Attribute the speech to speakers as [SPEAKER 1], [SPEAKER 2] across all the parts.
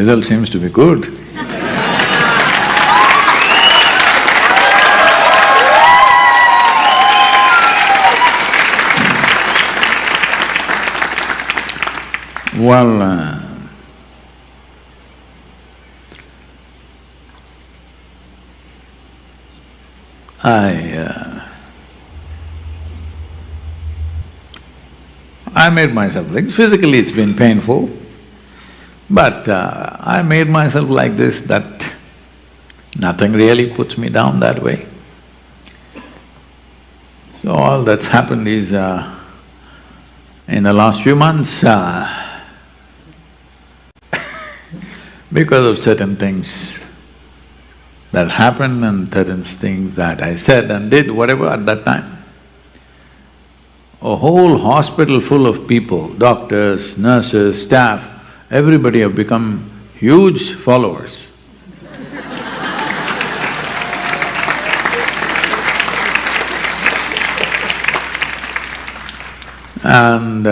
[SPEAKER 1] result seems to be good. Well, I made myself like… physically it's been painful, but I made myself like this that nothing really puts me down that way. So all that's happened is, in the last few months, because of certain things that happened and certain things that I said and did, whatever at that time, a whole hospital full of people, doctors, nurses, staff, everybody have become huge followers. And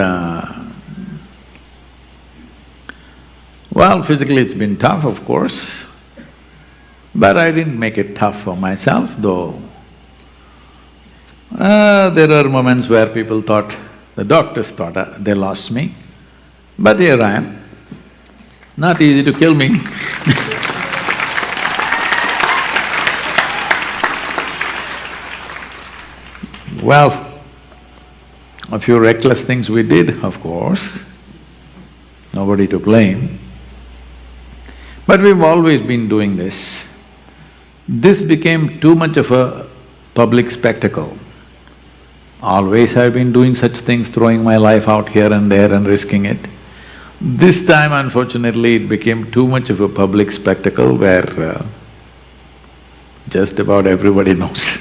[SPEAKER 1] well, physically it's been tough, of course, but I didn't make it tough for myself, though. There are moments where people thought, the doctors thought they lost me, but here I am. Not easy to kill me. Well, a few reckless things we did, of course, nobody to blame. But we've always been doing this. This became too much of a public spectacle. Always I've been doing such things, throwing my life out here and there and risking it. This time, unfortunately, it became too much of a public spectacle where just about everybody knows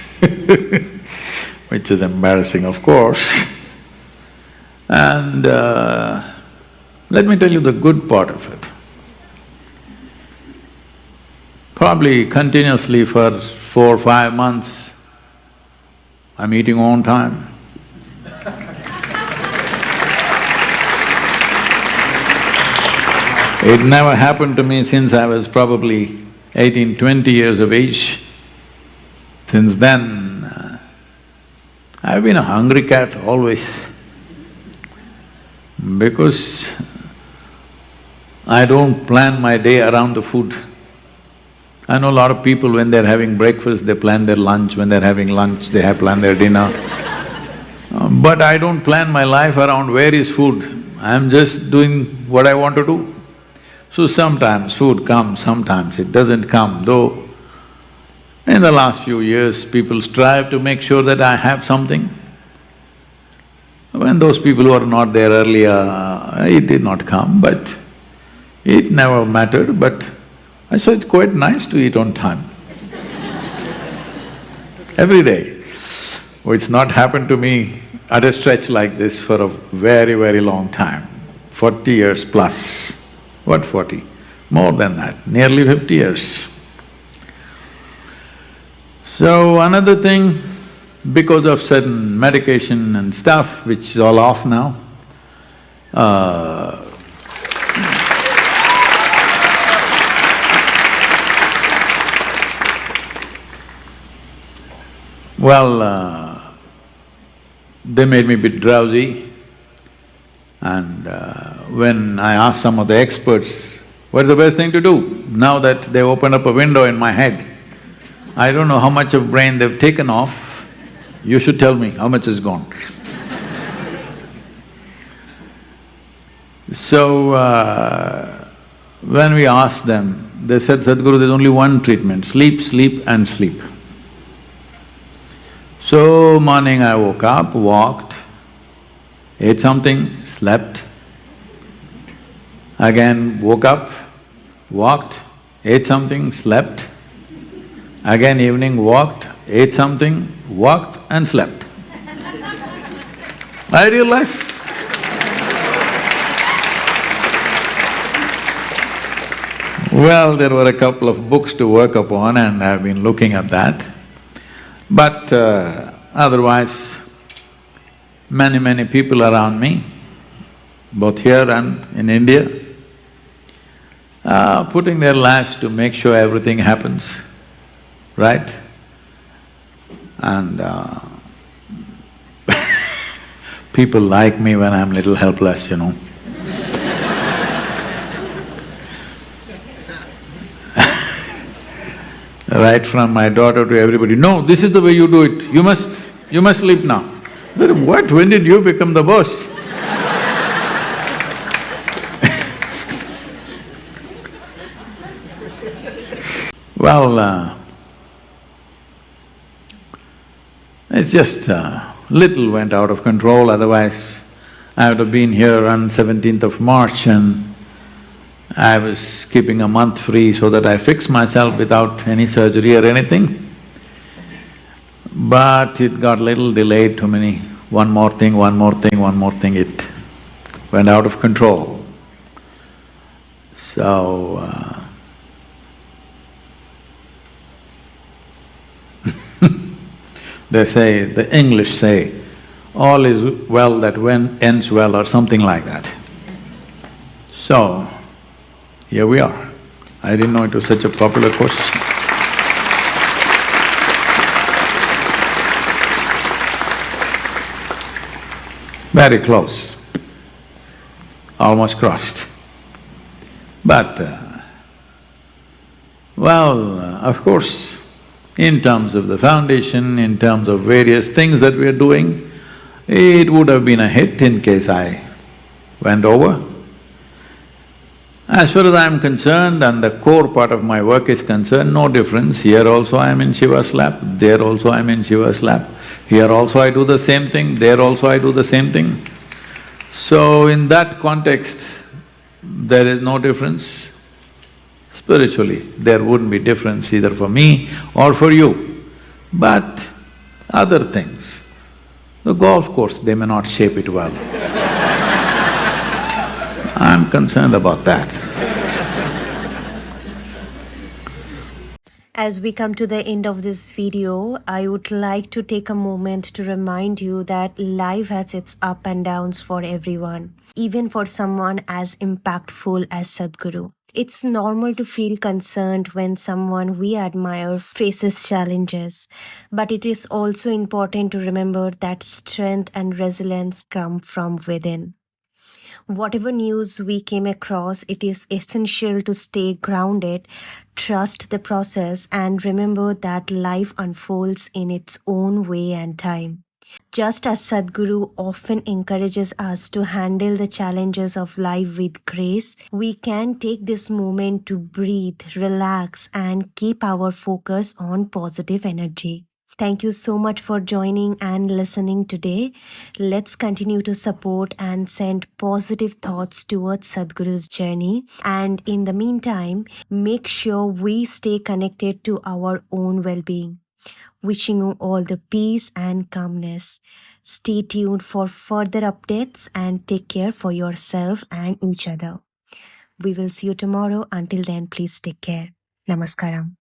[SPEAKER 1] which is embarrassing, of course. And let me tell you the good part of it. Probably continuously for 4 or 5 months, I'm eating on time. It never happened to me since I was probably 18, 20 years of age. Since then, I've been a hungry cat always, because I don't plan my day around the food. I know a lot of people, when they're having breakfast, they plan their lunch, when they're having lunch, they have planned their dinner. But I don't plan my life around where is food, I'm just doing what I want to do. So sometimes food comes, sometimes it doesn't come, though in the last few years, people strive to make sure that I have something. When those people who are not there earlier, it did not come, but it never mattered, but I saw it's quite nice to eat on time. Every day. Oh, it's not happened to me at a stretch like this for a very, very long time, 40 years plus. What 40? More than that, nearly 50 years. So another thing, because of certain medication and stuff, which is all off now, they made me a bit drowsy, and when I asked some of the experts, what's the best thing to do? Now that they opened up a window in my head, I don't know how much of brain they've taken off, you should tell me how much is gone. So, when we asked them, they said, Sadhguru, there's only one treatment, sleep, sleep and sleep. So, morning I woke up, walked, ate something, slept. Again woke up, walked, ate something, slept. Again evening walked, ate something, walked and slept. Ideal life. Well, there were a couple of books to work upon and I've been looking at that. But otherwise, many people around me, both here and in India, putting their lives to make sure everything happens, right? And people like me when I'm little helpless, you know. Right from my daughter to everybody, no, this is the way you do it, you must sleep now. But what, when did you become the boss? Well, it's just little went out of control, otherwise I would have been here on 17th of March and I was keeping a month free so that I fix myself without any surgery or anything. But it got little delayed, too many, one more thing, it went out of control. So, they say, the English say, all is well that ends well or something like that. So, here we are. I didn't know it was such a popular question. Very close, almost crossed. But, of course, in terms of the foundation, in terms of various things that we are doing, it would have been a hit in case I went over. As far as I'm concerned and the core part of my work is concerned, no difference. Here also I'm in Shiva's lap, there also I'm in Shiva's lap. Here also I do the same thing, there also I do the same thing. So in that context, there is no difference. Spiritually, there wouldn't be difference either for me or for you. But other things, the golf course, they may not shape it well. I'm concerned about that.
[SPEAKER 2] As we come to the end of this video, I would like to take a moment to remind you that life has its ups and downs for everyone, even for someone as impactful as Sadhguru. It's normal to feel concerned when someone we admire faces challenges, but it is also important to remember that strength and resilience come from within. Whatever news we came across, it is essential to stay grounded, trust the process, and remember that life unfolds in its own way and time. Just as Sadhguru often encourages us to handle the challenges of life with grace, we can take this moment to breathe, relax, and keep our focus on positive energy. Thank you so much for joining and listening today. Let's continue to support and send positive thoughts towards Sadhguru's journey. And in the meantime, make sure we stay connected to our own well-being. Wishing you all the peace and calmness. Stay tuned for further updates and take care for yourself and each other. We will see you tomorrow. Until then, please take care. Namaskaram.